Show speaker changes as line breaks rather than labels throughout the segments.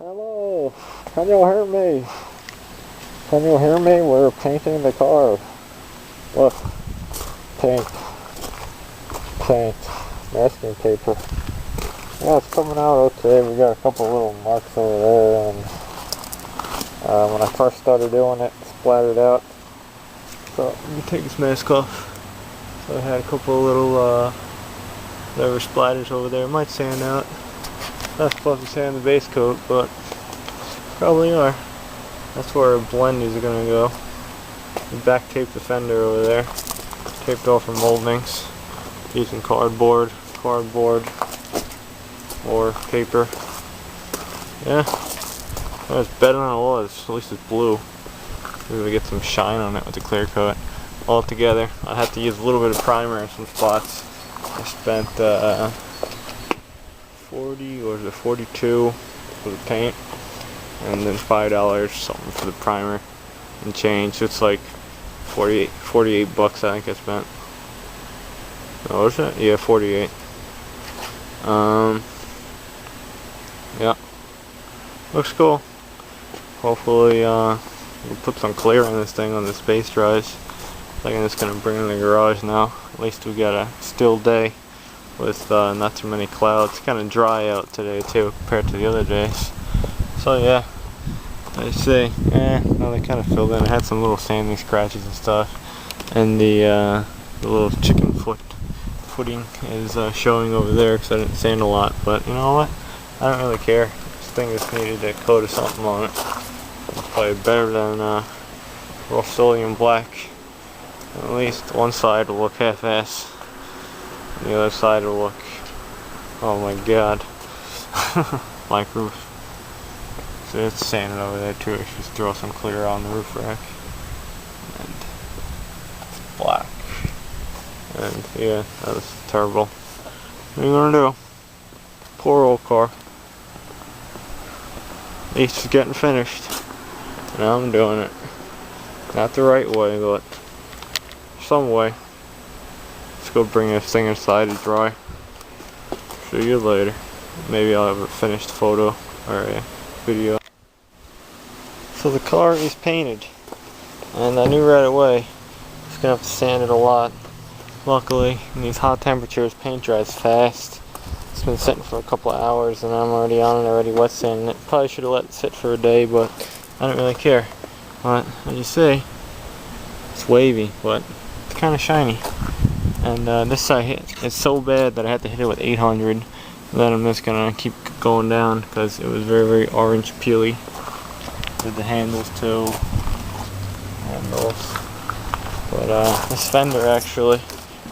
Hello, can you hear me? Can you hear me? We're painting the car. Look, paint, masking paper. Yeah, it's coming out okay. We got a couple little marks over there, and when I first started doing it, splattered out. So let me take this mask off. So I had a couple of little whatever splatters over there. It might sand out. Not supposed to sand the base coat, but probably are. That's where our blendies are gonna go. We back taped the fender over there. Taped off her moldings using cardboard, or paper. Yeah, it's better than it was. At least it's blue. Maybe we get some shine on it with the clear coat. All together, I had to use a little bit of primer in some spots. I spent 40 or was it 42 for the paint, and then $5 something for the primer and change. It's like 48 bucks I think I spent. Oh, is it? Yeah, 48. Yeah, looks cool. Hopefully we'll put some clear on this thing when the space dries. I think I'm just gonna bring it in the garage now. At least we got a still day with not too many clouds. It's kind of dry out today too compared to the other days. So yeah, I say, no, they kind of filled in. I had some little sanding scratches and stuff, and the little chicken footing is showing over there because I didn't sand a lot. But you know what? I don't really care. This thing just needed a coat of something on it. It's probably better than Rust-Oleum black. At least one side will look half-ass, and the other side will look, oh my god, like roof. So it's sanded over there too. I should just throw some clear on the roof rack. And it's black. And yeah, that was terrible. What are you gonna do? Poor old car. At least it's getting finished. Now I'm doing it. Not the right way, but some way. Let's go bring this thing inside to dry. See you later. Maybe I'll have a finished photo or a video. So the car is painted, and I knew right away I was gonna have to sand it a lot. Luckily, in these hot temperatures, paint dries fast. It's been sitting for a couple of hours, and I'm already on it, already wet sanding it. Probably should have let it sit for a day, but I don't really care. But as you see, it's wavy, but it's kind of shiny. And this side hit, it's so bad that I had to hit it with 800. And then I'm just gonna keep going down because it was very, very orange peely. Did the handles too. But this fender actually,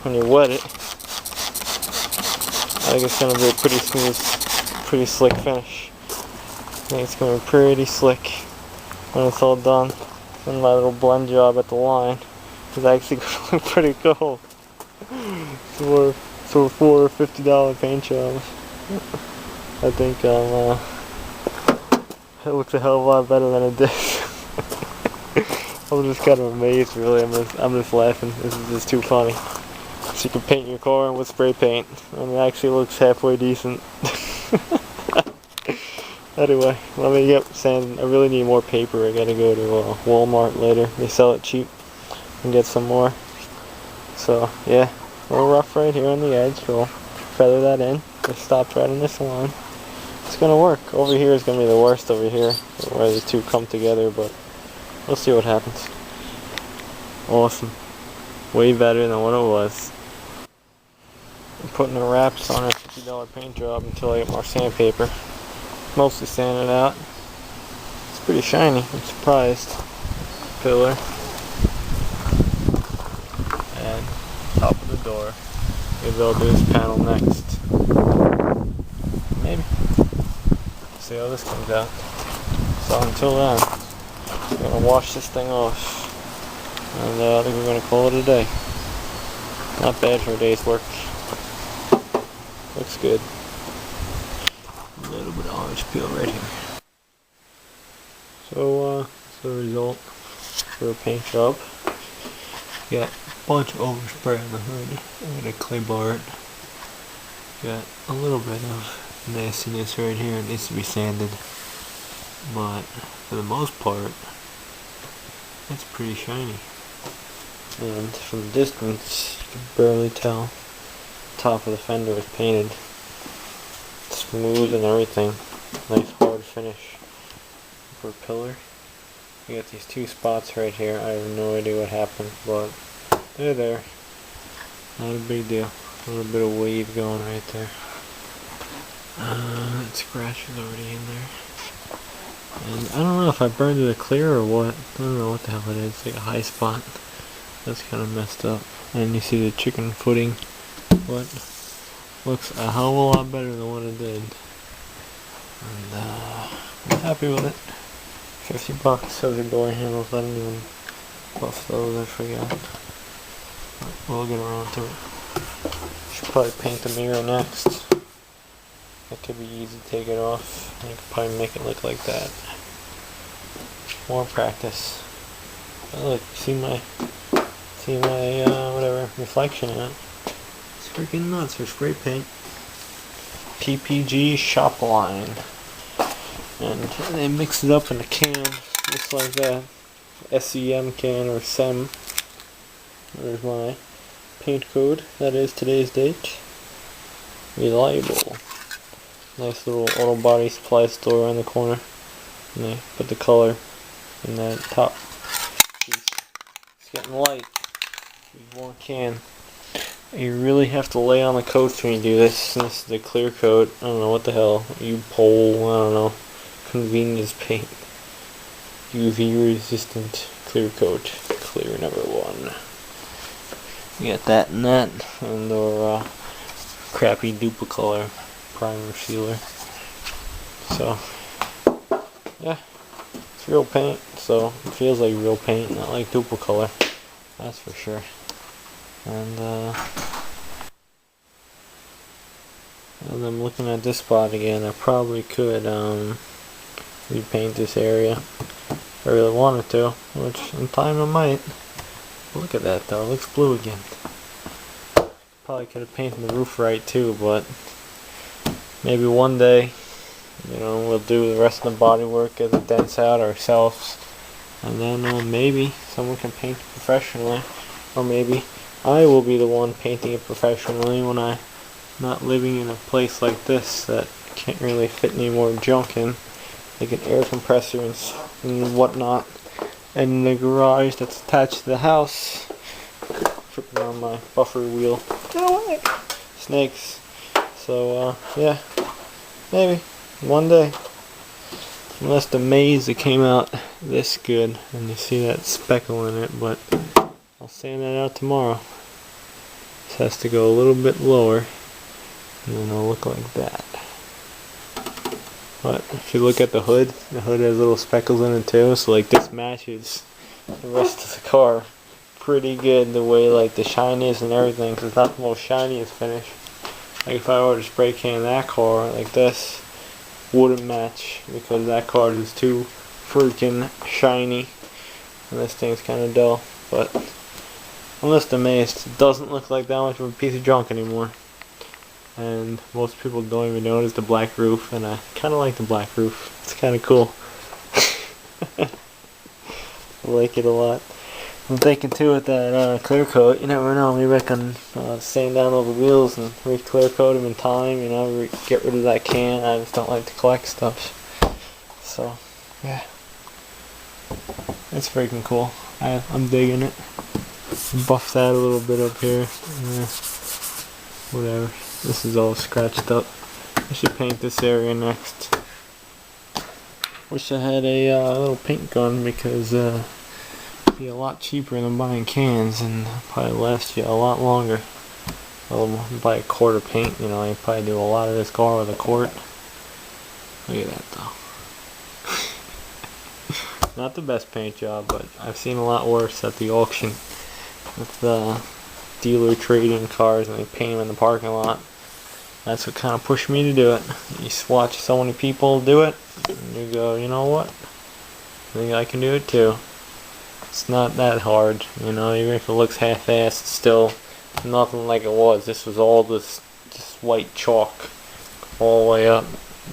when you wet it, I think it's gonna be a pretty smooth, pretty slick finish. I think it's gonna be pretty slick when it's all done. And my little blend job at the line is actually gonna look pretty cool. For $50 paint job. I think it looks a hell of a lot better than it did. I'm just kind of amazed, really. I'm just laughing. This is just too funny. So you can paint your car with spray paint, and it actually looks halfway decent. Anyway, let me get sand. I really need more paper. I gotta go to Walmart later. They sell it cheap, and get some more. So yeah, a little rough right here on the edge. We'll feather that in. Just stopped right on this line. It's gonna work. Over here is gonna be the worst over here, where the two come together, but we'll see what happens. Awesome. Way better than what it was. I'm putting the wraps on a $50 paint job until I get more sandpaper. Mostly sanded out. It's pretty shiny. I'm surprised. Pillar. And top of the door. Maybe I'll do this panel next. Maybe. See how this comes out. So until then, I'm gonna wash this thing off, and I think we're gonna call it a day. Not bad for a day's work. Looks good. A little bit of orange peel right here. So that's the result for a paint job. Got a bunch of overspray on the hood. I'm gonna clay bar it. Got a little bit of nastiness right here. It needs to be sanded. but for the most part, it's pretty shiny. And from a distance, you can barely tell the top of the fender is painted. Smooth and everything. Nice hard finish for a pillar. You got these two spots right here. I have no idea what happened, but they're there. Not a big deal. A little bit of wave going right there. That scratch is already in there. And I don't know if I burned it clear or what. I don't know what the hell it is. It's like a high spot. That's kind of messed up. And you see the chicken footing. What? Looks a hell of a lot better than what it did. And I'm happy with it. $50. Those are door handles. I didn't even buff those. I forgot. But we'll get around to it. Should probably paint the mirror next. It could be easy to take it off. I could probably make it look like that. More practice. But look, see my whatever reflection in it. It's freaking nuts for spray paint. PPG shop line, and they mix it up in a can just like that. SEM can or SEM. There's my paint code. That is today's date. Reliable. Nice little auto body supply store on the corner. And they put the color in that top piece. It's getting light. Use one can. You really have to lay on the coats when you do this. This is the clear coat. I don't know what the hell. U-Pole, I don't know. Convenience paint. UV resistant clear coat. Clear number 1. You got that and that. And our crappy Duplicolor primer sealer. So, yeah. It's real paint. So, it feels like real paint, not like Duplicolor. That's for sure. And I'm looking at this spot again. I probably could repaint this area if I really wanted to, which in time I might. Look at that though, it looks blue again. Probably could have painted the roof right too, but maybe one day, you know, we'll do the rest of the body work, get the dents out ourselves, and then maybe someone can paint it professionally, or maybe I will be the one painting it professionally when I'm not living in a place like this that can't really fit any more junk in, like an air compressor and whatnot, and the garage that's attached to the house. Tripping on my buffer wheel. Get away! Snakes. So, yeah. Maybe. One day. Unless the maze that came out this good, and you see that speckle in it, but I'll sand that out tomorrow. This has to go a little bit lower, and then it'll look like that. But if you look at the hood has little speckles in it too, so like this matches the rest of the car pretty good, the way like the shine is and everything, because it's not the most shiniest finish. Like if I were to spray can that car like this, wouldn't match, because that car is too freaking shiny, and this thing's kind of dull. But I'm just amazed. It doesn't look like that much of a piece of junk anymore. And most people don't even notice the black roof, and I kind of like the black roof. It's kind of cool. I like it a lot. I'm thinking too with that clear coat, you never know, maybe I can sand down all the wheels and re-clear coat them in time, you know, get rid of that can. I just don't like to collect stuff. So, yeah. It's freaking cool. I'm digging it. Buff that a little bit up here. Whatever. This is all scratched up. I should paint this area next. Wish I had a little paint gun, because it'd be a lot cheaper than buying cans, and probably last you a lot longer. I'll buy a quart of paint, you know, I probably do a lot of this car with a quart. Look at that though. Not the best paint job, but I've seen a lot worse at the auction with the dealer trading cars, and they paint them in the parking lot. That's what kind of pushed me to do it. You watch so many people do it, and you go, you know what? I think I can do it too. It's not that hard, you know, even if it looks half-assed, it's still nothing like it was. This was all this just white chalk all the way up.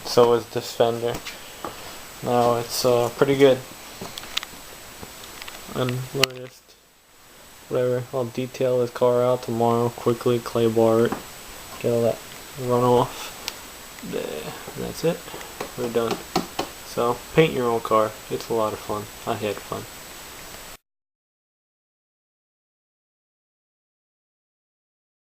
So is this fender. now it's pretty good. And let me just, whatever, I'll detail this car out tomorrow, quickly clay bar it, get all that runoff. There, and that's it. We're done. So paint your own car. It's a lot of fun. I had fun.